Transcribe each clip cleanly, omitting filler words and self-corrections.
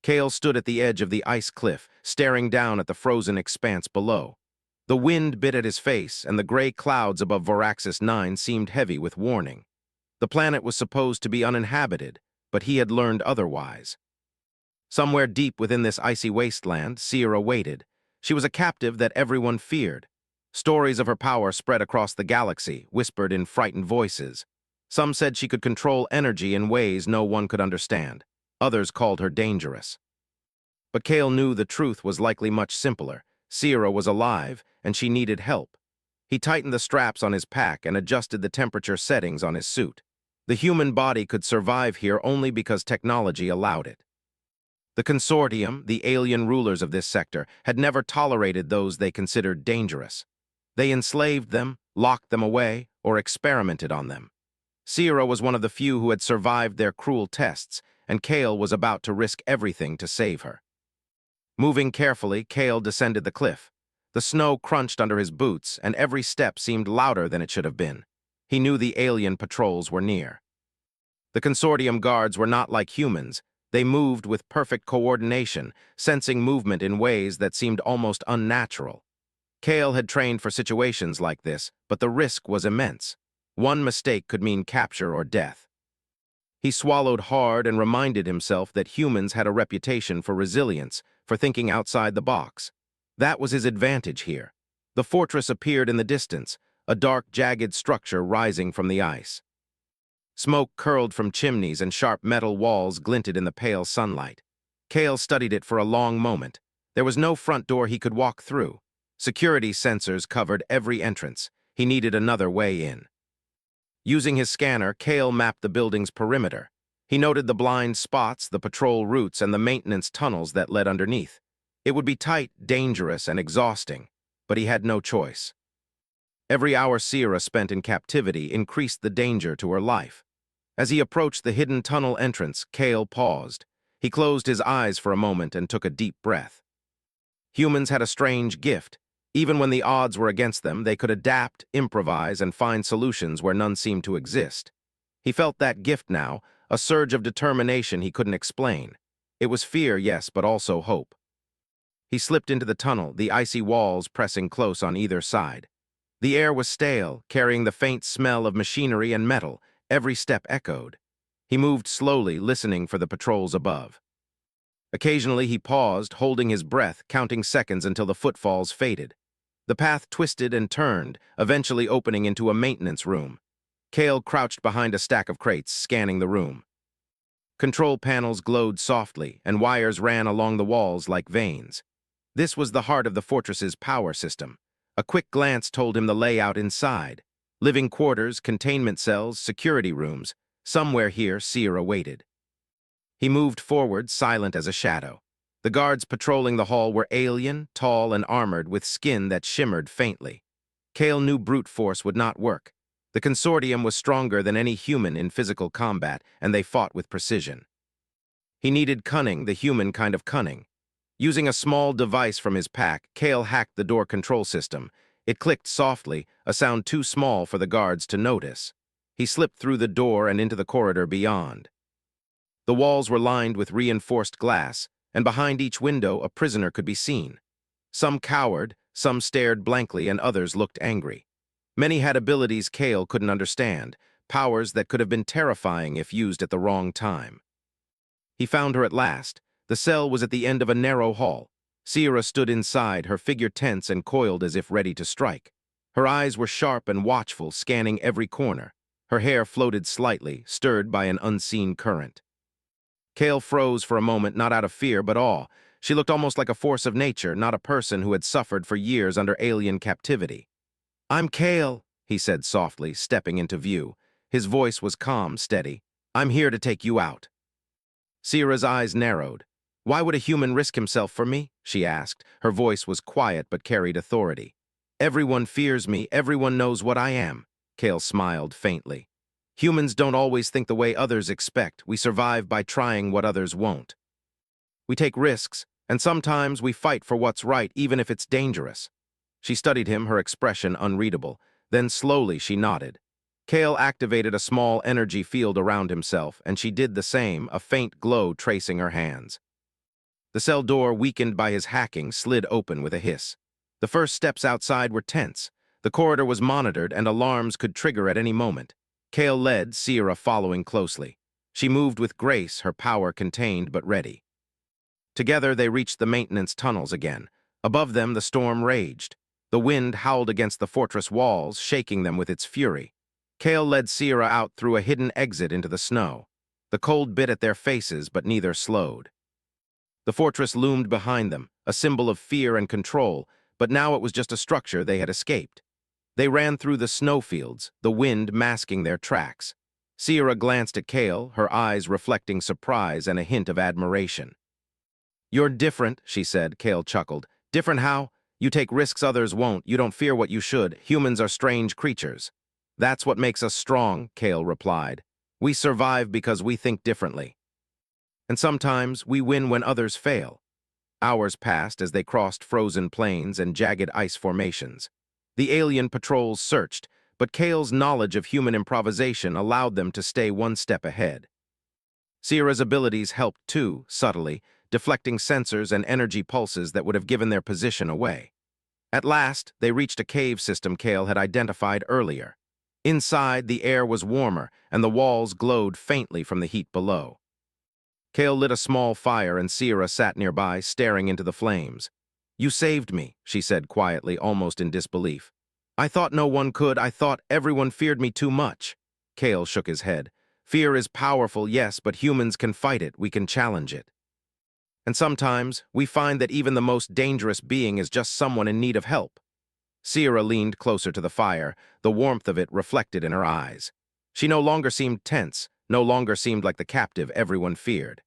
Kale stood at the edge of the ice cliff, staring down at the frozen expanse below. The wind bit at his face, and the gray clouds above Voraxis 9 seemed heavy with warning. The planet was supposed to be uninhabited, but he had learned otherwise. Somewhere deep within this icy wasteland, Sierra waited. She was a captive that everyone feared. Stories of her power spread across the galaxy, whispered in frightened voices. Some said she could control energy in ways no one could understand. Others called her dangerous. But Kale knew the truth was likely much simpler. Sierra was alive, and she needed help. He tightened the straps on his pack and adjusted the temperature settings on his suit. The human body could survive here only because technology allowed it. The Consortium, the alien rulers of this sector, had never tolerated those they considered dangerous. They enslaved them, locked them away, or experimented on them. Sierra was one of the few who had survived their cruel tests, and Kale was about to risk everything to save her. Moving carefully, Kale descended the cliff. The snow crunched under his boots, and every step seemed louder than it should have been. He knew the alien patrols were near. The Consortium guards were not like humans. They moved with perfect coordination, sensing movement in ways that seemed almost unnatural. Kale had trained for situations like this, but the risk was immense. One mistake could mean capture or death. He swallowed hard and reminded himself that humans had a reputation for resilience, for thinking outside the box. That was his advantage here. The fortress appeared in the distance, a dark, jagged structure rising from the ice. Smoke curled from chimneys and sharp metal walls glinted in the pale sunlight. Kale studied it for a long moment. There was no front door he could walk through. Security sensors covered every entrance. He needed another way in. Using his scanner, Kale mapped the building's perimeter. He noted the blind spots, the patrol routes, and the maintenance tunnels that led underneath. It would be tight, dangerous, and exhausting, but he had no choice. Every hour Sierra spent in captivity increased the danger to her life. As he approached the hidden tunnel entrance, Kale paused. He closed his eyes for a moment and took a deep breath. Humans had a strange gift. Even when the odds were against them, they could adapt, improvise, and find solutions where none seemed to exist. He felt that gift now, a surge of determination he couldn't explain. It was fear, yes, but also hope. He slipped into the tunnel, the icy walls pressing close on either side. The air was stale, carrying the faint smell of machinery and metal. Every step echoed. He moved slowly, listening for the patrols above. Occasionally he paused, holding his breath, counting seconds until the footfalls faded. The path twisted and turned, eventually opening into a maintenance room. Kale crouched behind a stack of crates, scanning the room. Control panels glowed softly, and wires ran along the walls like veins. This was the heart of the fortress's power system. A quick glance told him the layout inside. Living quarters, containment cells, security rooms. Somewhere here, Sierra waited. He moved forward, silent as a shadow. The guards patrolling the hall were alien, tall, and armored with skin that shimmered faintly. Kale knew brute force would not work. The Consortium was stronger than any human in physical combat, and they fought with precision. He needed cunning, the human kind of cunning. Using a small device from his pack, Kale hacked the door control system. It clicked softly, a sound too small for the guards to notice. He slipped through the door and into the corridor beyond. The walls were lined with reinforced glass, and behind each window a prisoner could be seen. Some cowered, some stared blankly, and others looked angry. Many had abilities Kale couldn't understand, powers that could have been terrifying if used at the wrong time. He found her at last. The cell was at the end of a narrow hall. Sierra stood inside, her figure tense and coiled as if ready to strike. Her eyes were sharp and watchful, scanning every corner. Her hair floated slightly, stirred by an unseen current. Kale froze for a moment, not out of fear, but awe. She looked almost like a force of nature, not a person who had suffered for years under alien captivity. "I'm Kale," he said softly, stepping into view. His voice was calm, steady. "I'm here to take you out." Sierra's eyes narrowed. "Why would a human risk himself for me?" she asked. Her voice was quiet but carried authority. "Everyone fears me. Everyone knows what I am." Kale smiled faintly. "Humans don't always think the way others expect. We survive by trying what others won't. We take risks, and sometimes we fight for what's right, even if it's dangerous." She studied him, her expression unreadable. Then slowly she nodded. Kale activated a small energy field around himself, and she did the same, a faint glow tracing her hands. The cell door, weakened by his hacking, slid open with a hiss. The first steps outside were tense. The corridor was monitored, and alarms could trigger at any moment. Kale led, Sierra following closely. She moved with grace, her power contained but ready. Together they reached the maintenance tunnels again. Above them the storm raged. The wind howled against the fortress walls, shaking them with its fury. Kale led Sierra out through a hidden exit into the snow. The cold bit at their faces, but neither slowed. The fortress loomed behind them, a symbol of fear and control, but now it was just a structure they had escaped. They ran through the snowfields, the wind masking their tracks. Sierra glanced at Kale, her eyes reflecting surprise and a hint of admiration. "You're different," she said. Kale chuckled. "Different how? You take risks others won't. You don't fear what you should. Humans are strange creatures." "That's what makes us strong," Kale replied. "We survive because we think differently. And sometimes we win when others fail." Hours passed as they crossed frozen plains and jagged ice formations. The alien patrols searched, but Kale's knowledge of human improvisation allowed them to stay one step ahead. Sierra's abilities helped too, subtly, deflecting sensors and energy pulses that would have given their position away. At last, they reached a cave system Kale had identified earlier. Inside, the air was warmer, and the walls glowed faintly from the heat below. Kale lit a small fire, and Sierra sat nearby, staring into the flames. "You saved me," she said quietly, almost in disbelief. "I thought no one could. I thought everyone feared me too much." Kale shook his head. "Fear is powerful, yes, but humans can fight it. We can challenge it. And sometimes, we find that even the most dangerous being is just someone in need of help." Sierra leaned closer to the fire, the warmth of it reflected in her eyes. She no longer seemed tense, no longer seemed like the captive everyone feared.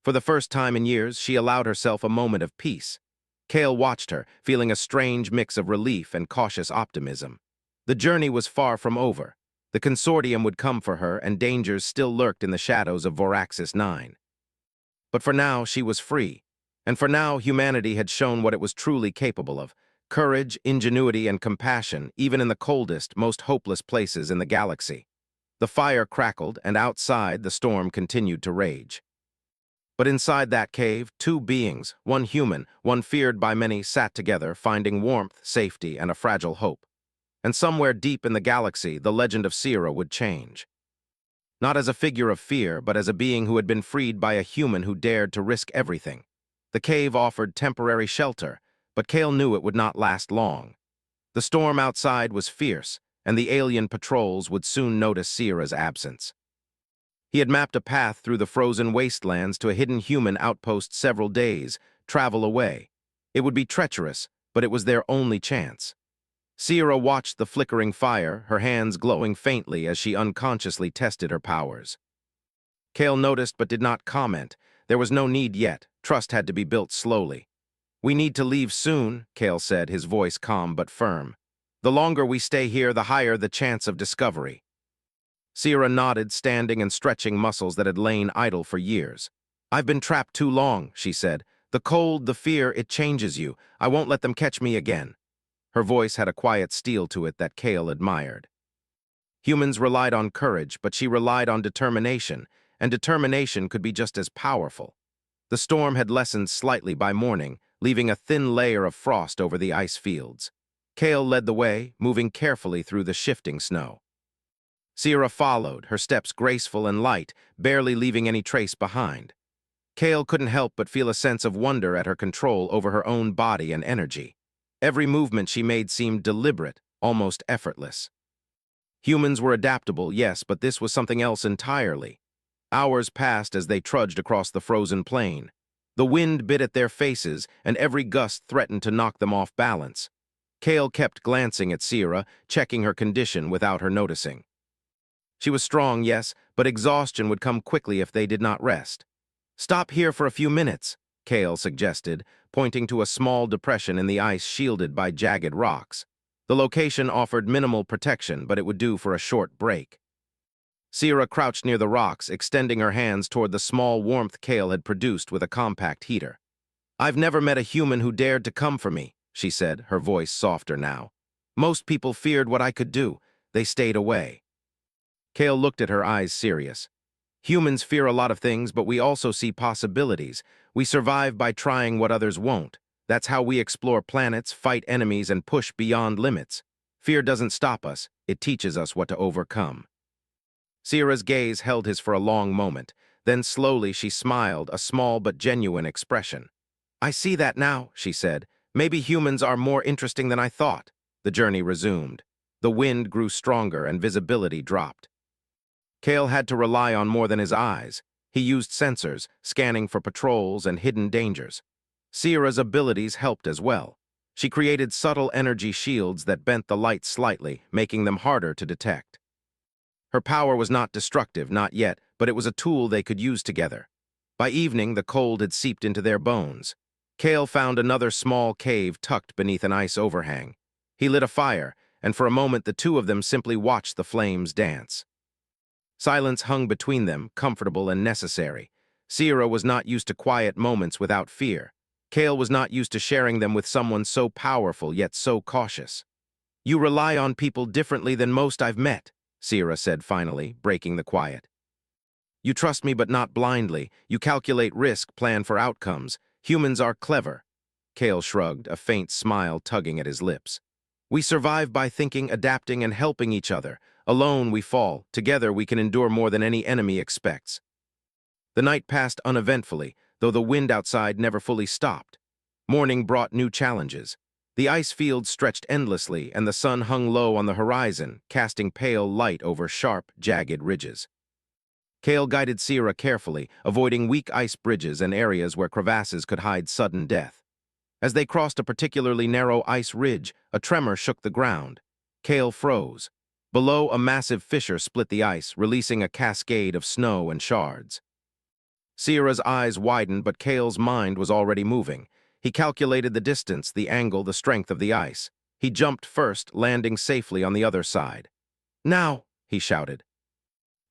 For the first time in years, she allowed herself a moment of peace. Kale watched her, feeling a strange mix of relief and cautious optimism. The journey was far from over. The consortium would come for her, and dangers still lurked in the shadows of Voraxis 9. But for now, she was free. And for now, humanity had shown what it was truly capable of: courage, ingenuity, and compassion, even in the coldest, most hopeless places in the galaxy. The fire crackled, and outside, the storm continued to rage. But inside that cave, two beings, one human, one feared by many, sat together, finding warmth, safety, and a fragile hope. And somewhere deep in the galaxy, the legend of Sierra would change. Not as a figure of fear, but as a being who had been freed by a human who dared to risk everything. The cave offered temporary shelter, but Kale knew it would not last long. The storm outside was fierce, and the alien patrols would soon notice Sierra's absence. He had mapped a path through the frozen wastelands to a hidden human outpost several days, travel away. It would be treacherous, but it was their only chance. Sierra watched the flickering fire, her hands glowing faintly as she unconsciously tested her powers. Kale noticed but did not comment. There was no need yet. Trust had to be built slowly. "We need to leave soon," Kale said, his voice calm but firm. "The longer we stay here, the higher the chance of discovery." Sierra nodded, standing and stretching muscles that had lain idle for years. "I've been trapped too long," she said. "The cold, the fear, it changes you. I won't let them catch me again." Her voice had a quiet steel to it that Kale admired. Humans relied on courage, but she relied on determination, and determination could be just as powerful. The storm had lessened slightly by morning, leaving a thin layer of frost over the ice fields. Kale led the way, moving carefully through the shifting snow. Sierra followed, her steps graceful and light, barely leaving any trace behind. Kale couldn't help but feel a sense of wonder at her control over her own body and energy. Every movement she made seemed deliberate, almost effortless. Humans were adaptable, yes, but this was something else entirely. Hours passed as they trudged across the frozen plain. The wind bit at their faces, and every gust threatened to knock them off balance. Kale kept glancing at Sierra, checking her condition without her noticing. She was strong, yes, but exhaustion would come quickly if they did not rest. "Stop here for a few minutes," Kale suggested, pointing to a small depression in the ice shielded by jagged rocks. The location offered minimal protection, but it would do for a short break. Sierra crouched near the rocks, extending her hands toward the small warmth Kale had produced with a compact heater. "I've never met a human who dared to come for me," she said, her voice softer now. "Most people feared what I could do. They stayed away." Kale looked at her, eyes serious. Humans fear a lot of things, but we also see possibilities. We survive by trying what others won't. That's how we explore planets, fight enemies, and push beyond limits. Fear doesn't stop us, it teaches us what to overcome. Sierra's gaze held his for a long moment. Then slowly she smiled, a small but genuine expression. I see that now, she said. Maybe humans are more interesting than I thought. The journey resumed. The wind grew stronger and visibility dropped. Kale had to rely on more than his eyes. He used sensors, scanning for patrols and hidden dangers. Sierra's abilities helped as well. She created subtle energy shields that bent the light slightly, making them harder to detect. Her power was not destructive, not yet, but it was a tool they could use together. By evening, the cold had seeped into their bones. Kale found another small cave tucked beneath an ice overhang. He lit a fire, and for a moment the two of them simply watched the flames dance. Silence hung between them, comfortable and necessary. Sierra was not used to quiet moments without fear. Kale was not used to sharing them with someone so powerful yet so cautious. You rely on people differently than most I've met, Sierra said finally, breaking the quiet. You trust me but not blindly. You calculate risk, plan for outcomes. Humans are clever. Kale shrugged, a faint smile tugging at his lips. We survive by thinking, adapting, and helping each other. Alone we fall. Together we can endure more than any enemy expects. The night passed uneventfully, though the wind outside never fully stopped. Morning brought new challenges. The ice fields stretched endlessly, and the sun hung low on the horizon, casting pale light over sharp, jagged ridges. Kale guided Sierra carefully, avoiding weak ice bridges and areas where crevasses could hide sudden death. As they crossed a particularly narrow ice ridge, a tremor shook the ground. Kale froze. Below, a massive fissure split the ice, releasing a cascade of snow and shards. Sierra's eyes widened, but Kale's mind was already moving. He calculated the distance, the angle, the strength of the ice. He jumped first, landing safely on the other side. Now, he shouted.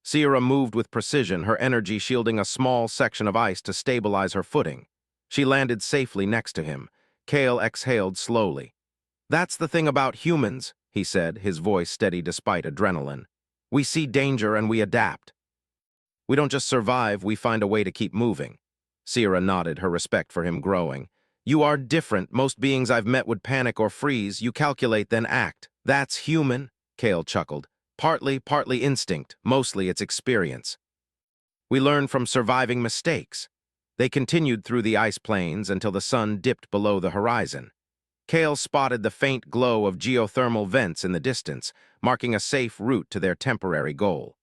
Sierra moved with precision, her energy shielding a small section of ice to stabilize her footing. She landed safely next to him. Kale exhaled slowly. That's the thing about humans, he said, his voice steady despite adrenaline. We see danger and we adapt. We don't just survive, we find a way to keep moving. Sierra nodded, her respect for him growing. You are different. Most beings I've met would panic or freeze. You calculate, then act. That's human, Kale chuckled. Partly instinct, mostly it's experience. We learn from surviving mistakes. They continued through the ice plains until the sun dipped below the horizon. Kale spotted the faint glow of geothermal vents in the distance, marking a safe route to their temporary goal.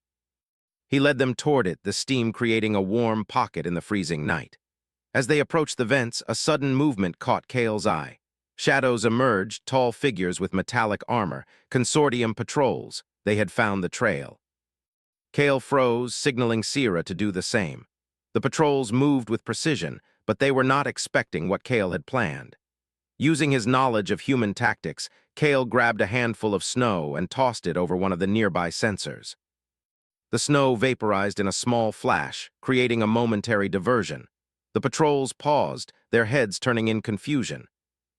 He led them toward it, the steam creating a warm pocket in the freezing night. As they approached the vents, a sudden movement caught Kale's eye. Shadows emerged, tall figures with metallic armor, consortium patrols. They had found the trail. Kale froze, signaling Sierra to do the same. The patrols moved with precision, but they were not expecting what Kale had planned. Using his knowledge of human tactics, Kale grabbed a handful of snow and tossed it over one of the nearby sensors. The snow vaporized in a small flash, creating a momentary diversion. The patrols paused, their heads turning in confusion.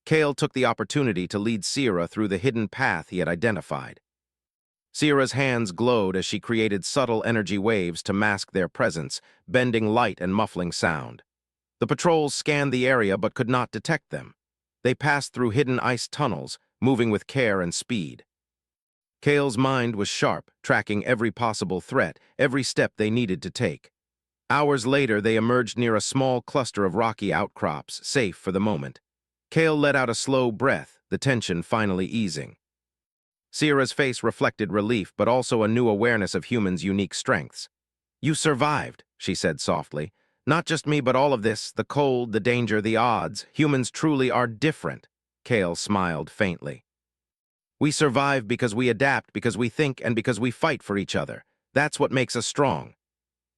Kale took the opportunity to lead Sierra through the hidden path he had identified. Sierra's hands glowed as she created subtle energy waves to mask their presence, bending light and muffling sound. The patrols scanned the area but could not detect them. They passed through hidden ice tunnels, moving with care and speed. Kale's mind was sharp, tracking every possible threat, every step they needed to take. Hours later, they emerged near a small cluster of rocky outcrops, safe for the moment. Kale let out a slow breath, the tension finally easing. Sierra's face reflected relief, but also a new awareness of humans' unique strengths. You survived, she said softly. Not just me, but all of this, the cold, the danger, the odds. Humans truly are different. Kale smiled faintly. We survive because we adapt, because we think, and because we fight for each other. That's what makes us strong.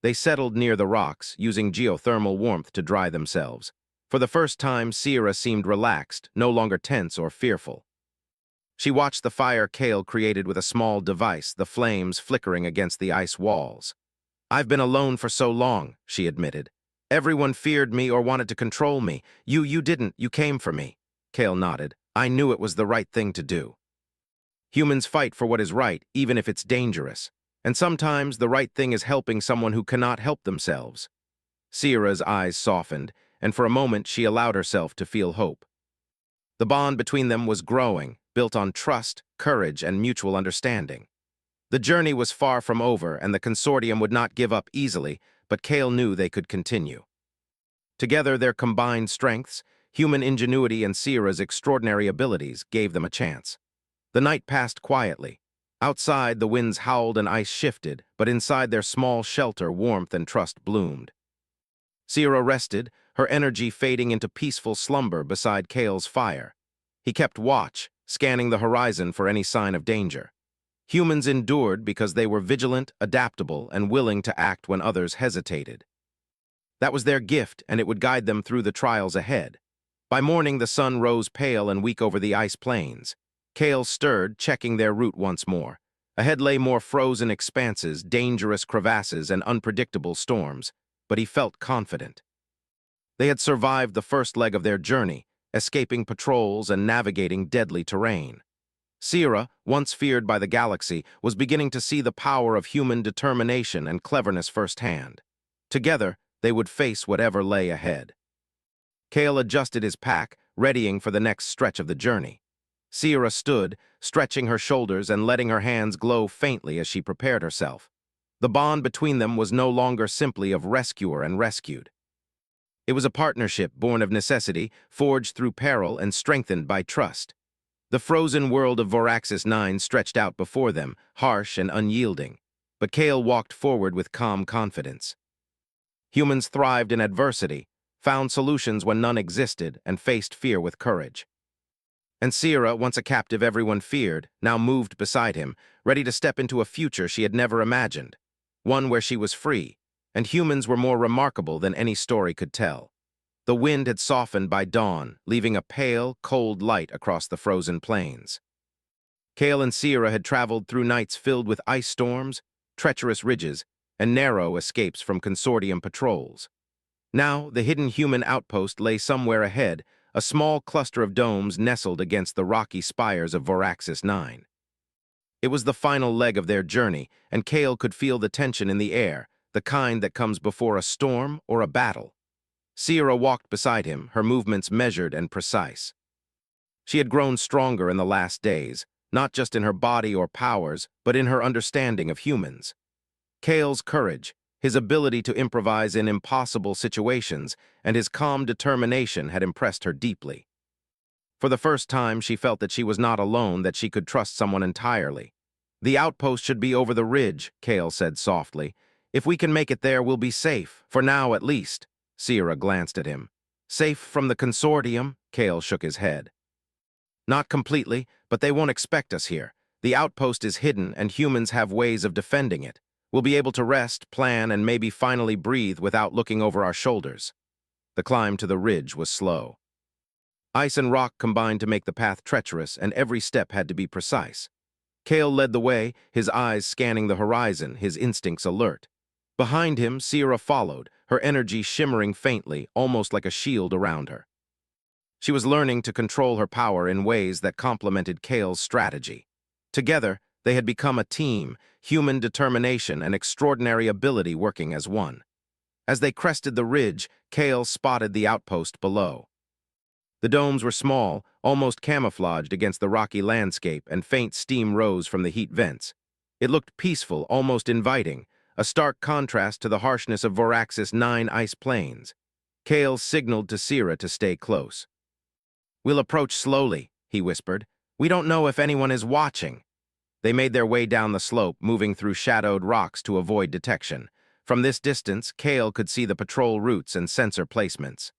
They settled near the rocks, using geothermal warmth to dry themselves. For the first time, Sierra seemed relaxed, no longer tense or fearful. She watched the fire Kale created with a small device, the flames flickering against the ice walls. I've been alone for so long, she admitted. Everyone feared me or wanted to control me. You didn't. You came for me. Kale nodded. I knew it was the right thing to do. Humans fight for what is right, even if it's dangerous. And sometimes the right thing is helping someone who cannot help themselves. Sierra's eyes softened, and for a moment she allowed herself to feel hope. The bond between them was growing, built on trust, courage, and mutual understanding. The journey was far from over, and the consortium would not give up easily, but Kale knew they could continue. Together, their combined strengths, human ingenuity and Sierra's extraordinary abilities, gave them a chance. The night passed quietly. Outside, the winds howled and ice shifted, but inside their small shelter, warmth and trust bloomed. Sierra rested, her energy fading into peaceful slumber beside Kale's fire. He kept watch, scanning the horizon for any sign of danger. Humans endured because they were vigilant, adaptable, and willing to act when others hesitated. That was their gift, and it would guide them through the trials ahead. By morning, the sun rose pale and weak over the ice plains. Kale stirred, checking their route once more. Ahead lay more frozen expanses, dangerous crevasses, and unpredictable storms, but he felt confident. They had survived the first leg of their journey, escaping patrols and navigating deadly terrain. Sierra, once feared by the galaxy, was beginning to see the power of human determination and cleverness firsthand. Together, they would face whatever lay ahead. Kale adjusted his pack, readying for the next stretch of the journey. Sierra stood, stretching her shoulders and letting her hands glow faintly as she prepared herself. The bond between them was no longer simply of rescuer and rescued. It was a partnership born of necessity, forged through peril and strengthened by trust. The frozen world of Voraxis 9 stretched out before them, harsh and unyielding, but Kale walked forward with calm confidence. Humans thrived in adversity, found solutions when none existed, and faced fear with courage. And Sierra, once a captive everyone feared, now moved beside him, ready to step into a future she had never imagined, one where she was free, and humans were more remarkable than any story could tell. The wind had softened by dawn, leaving a pale, cold light across the frozen plains. Kale and Sierra had traveled through nights filled with ice storms, treacherous ridges, and narrow escapes from consortium patrols. Now, the hidden human outpost lay somewhere ahead, a small cluster of domes nestled against the rocky spires of Voraxis 9. It was the final leg of their journey, and Kale could feel the tension in the air, the kind that comes before a storm or a battle. Sierra walked beside him, her movements measured and precise. She had grown stronger in the last days, not just in her body or powers, but in her understanding of humans. Kale's courage, his ability to improvise in impossible situations, and his calm determination had impressed her deeply. For the first time, she felt that she was not alone, that she could trust someone entirely. "The outpost should be over the ridge," Kale said softly. "If we can make it there, we'll be safe, for now at least." Sierra glanced at him. "Safe from the consortium?" Kale shook his head. "Not completely, but they won't expect us here. The outpost is hidden, and humans have ways of defending it. We'll be able to rest, plan, and maybe finally breathe without looking over our shoulders." The climb to the ridge was slow. Ice and rock combined to make the path treacherous, and every step had to be precise. Kale led the way, his eyes scanning the horizon, his instincts alert. Behind him, Sierra followed, her energy shimmering faintly, almost like a shield around her. She was learning to control her power in ways that complemented Kale's strategy. Together, they had become a team, human determination and extraordinary ability working as one. As they crested the ridge, Kale spotted the outpost below. The domes were small, almost camouflaged against the rocky landscape, and faint steam rose from the heat vents. It looked peaceful, almost inviting, a stark contrast to the harshness of Voraxis 9 ice plains. Kale signaled to Sierra to stay close. "We'll approach slowly," he whispered. "We don't know if anyone is watching." They made their way down the slope, moving through shadowed rocks to avoid detection. From this distance, Kale could see the patrol routes and sensor placements.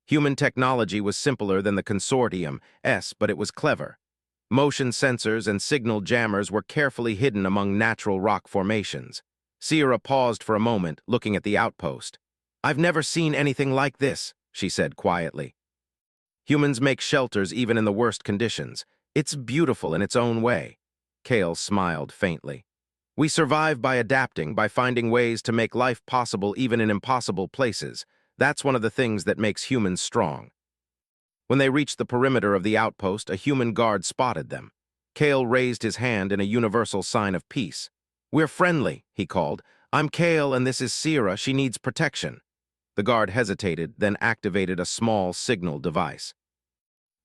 Human technology was simpler than the consortium's, but it was clever. Motion sensors and signal jammers were carefully hidden among natural rock formations. Sierra paused for a moment, looking at the outpost. "I've never seen anything like this," she said quietly. "Humans make shelters even in the worst conditions. It's beautiful in its own way." Kale smiled faintly. "We survive by adapting, by finding ways to make life possible even in impossible places. That's one of the things that makes humans strong." When they reached the perimeter of the outpost, a human guard spotted them. Kale raised his hand in a universal sign of peace. "We're friendly," he called. "I'm Kale and this is Sierra. She needs protection." The guard hesitated, then activated a small signal device.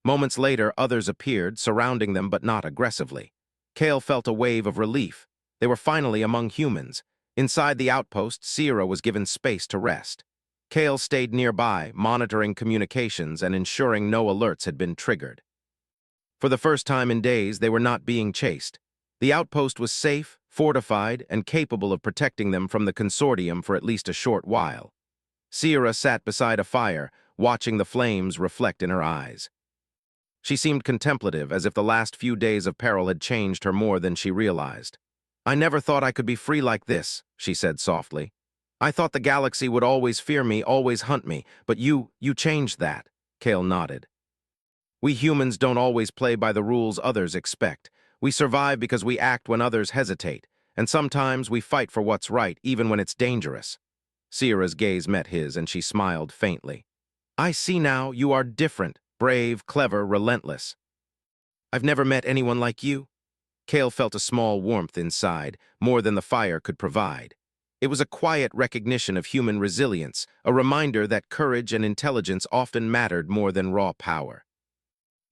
Moments later, others appeared, surrounding them but not aggressively. Kale felt a wave of relief. They were finally among humans. Inside the outpost, Sierra was given space to rest. Kale stayed nearby, monitoring communications and ensuring no alerts had been triggered. For the first time in days, they were not being chased. The outpost was safe, fortified, and capable of protecting them from the consortium for at least a short while. Sierra sat beside a fire, watching the flames reflect in her eyes. She seemed contemplative, as if the last few days of peril had changed her more than she realized. "I never thought I could be free like this," she said softly. "I thought the galaxy would always fear me, always hunt me, but you changed that." Kale nodded. "We humans don't always play by the rules others expect. We survive because we act when others hesitate, and sometimes we fight for what's right, even when it's dangerous." Sierra's gaze met his, and she smiled faintly. "I see now you are different, brave, clever, relentless. I've never met anyone like you." Kale felt a small warmth inside, more than the fire could provide. It was a quiet recognition of human resilience, a reminder that courage and intelligence often mattered more than raw power.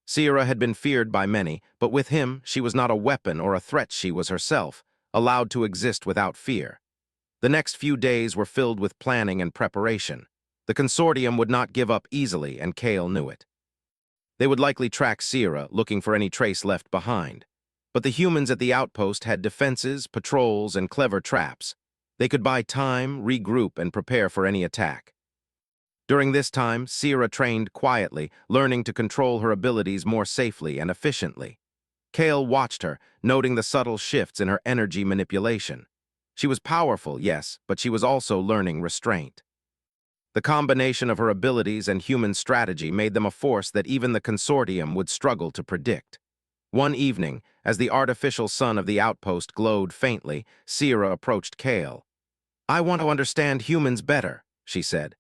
Sierra had been feared by many, but with him, she was not a weapon or a threat. She was herself, allowed to exist without fear. The next few days were filled with planning and preparation. The consortium would not give up easily, and Kale knew it. They would likely track Sierra, looking for any trace left behind. But the humans at the outpost had defenses, patrols, and clever traps. They could buy time, regroup, and prepare for any attack. During this time, Sierra trained quietly, learning to control her abilities more safely and efficiently. Kale watched her, noting the subtle shifts in her energy manipulation. She was powerful, yes, but she was also learning restraint. The combination of her abilities and human strategy made them a force that even the consortium would struggle to predict. One evening, as the artificial sun of the outpost glowed faintly, Sierra approached Kale. "I want to understand humans better," she said.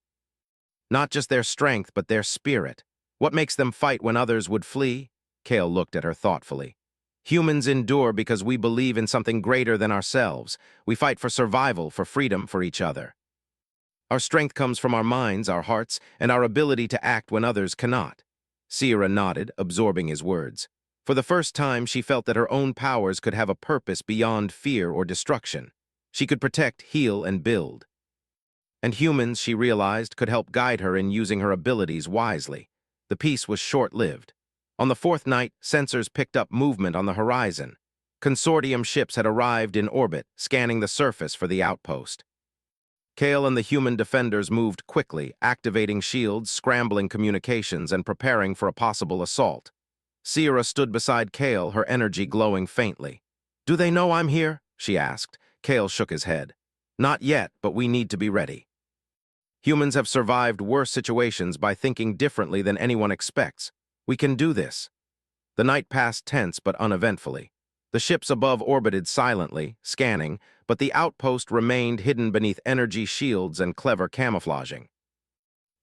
"Not just their strength, but their spirit. What makes them fight when others would flee?" Kale looked at her thoughtfully. "Humans endure because we believe in something greater than ourselves. We fight for survival, for freedom, for each other. Our strength comes from our minds, our hearts, and our ability to act when others cannot." Sierra nodded, absorbing his words. For the first time, she felt that her own powers could have a purpose beyond fear or destruction. She could protect, heal, and build. And humans, she realized, could help guide her in using her abilities wisely. The peace was short-lived. On the fourth night, sensors picked up movement on the horizon. Consortium ships had arrived in orbit, scanning the surface for the outpost. Kale and the human defenders moved quickly, activating shields, scrambling communications, and preparing for a possible assault. Sierra stood beside Kale, her energy glowing faintly. "Do they know I'm here?" she asked. Kale shook his head. "Not yet, but we need to be ready. Humans have survived worse situations by thinking differently than anyone expects. We can do this." The night passed tense but uneventfully. The ships above orbited silently, scanning, but the outpost remained hidden beneath energy shields and clever camouflaging.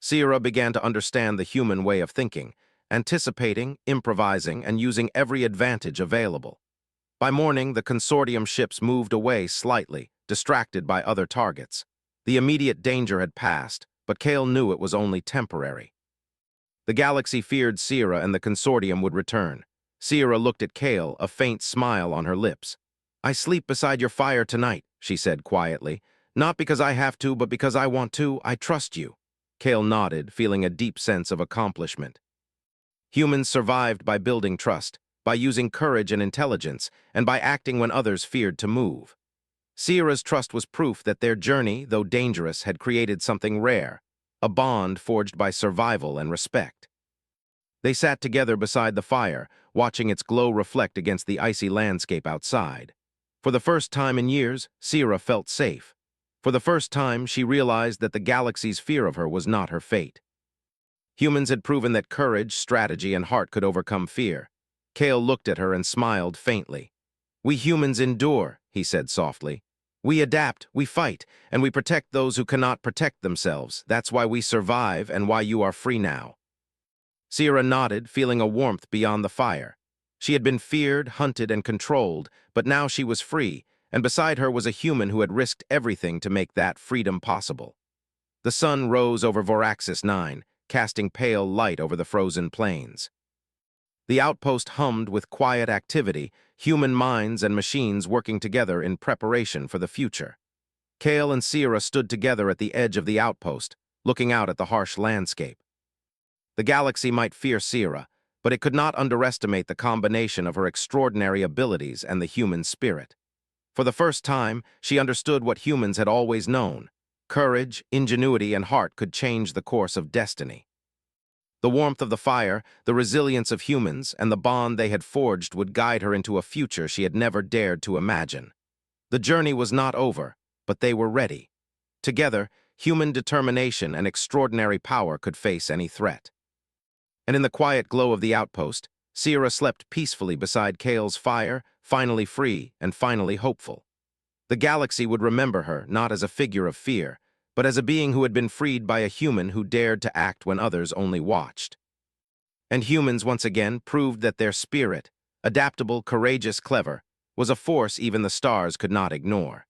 Sierra began to understand the human way of thinking, anticipating, improvising, and using every advantage available. By morning, the consortium ships moved away slightly, distracted by other targets. The immediate danger had passed, but Kale knew it was only temporary. The galaxy feared Sierra and the consortium would return. Sierra looked at Kale, a faint smile on her lips. "I sleep beside your fire tonight," she said quietly. "Not because I have to, but because I want to. I trust you." Kale nodded, feeling a deep sense of accomplishment. Humans survived by building trust, by using courage and intelligence, and by acting when others feared to move. Sierra's trust was proof that their journey, though dangerous, had created something rare, a bond forged by survival and respect. They sat together beside the fire, watching its glow reflect against the icy landscape outside. For the first time in years, Sierra felt safe. For the first time, she realized that the galaxy's fear of her was not her fate. Humans had proven that courage, strategy, and heart could overcome fear. Kale looked at her and smiled faintly. "We humans endure," he said softly. "We adapt, we fight, and we protect those who cannot protect themselves. That's why we survive and why you are free now." Sierra nodded, feeling a warmth beyond the fire. She had been feared, hunted, and controlled, but now she was free, and beside her was a human who had risked everything to make that freedom possible. The sun rose over Voraxis 9, casting pale light over the frozen plains. The outpost hummed with quiet activity, human minds and machines working together in preparation for the future. Kale and Sierra stood together at the edge of the outpost, looking out at the harsh landscape. The galaxy might fear Sierra, but it could not underestimate the combination of her extraordinary abilities and the human spirit. For the first time, she understood what humans had always known. Courage, ingenuity, and heart could change the course of destiny. The warmth of the fire, the resilience of humans, and the bond they had forged would guide her into a future she had never dared to imagine. The journey was not over, but they were ready. Together, human determination and extraordinary power could face any threat. And in the quiet glow of the outpost, Sierra slept peacefully beside Kale's fire, finally free and finally hopeful. The galaxy would remember her not as a figure of fear, but as a being who had been freed by a human who dared to act when others only watched. And humans once again proved that their spirit, adaptable, courageous, clever, was a force even the stars could not ignore.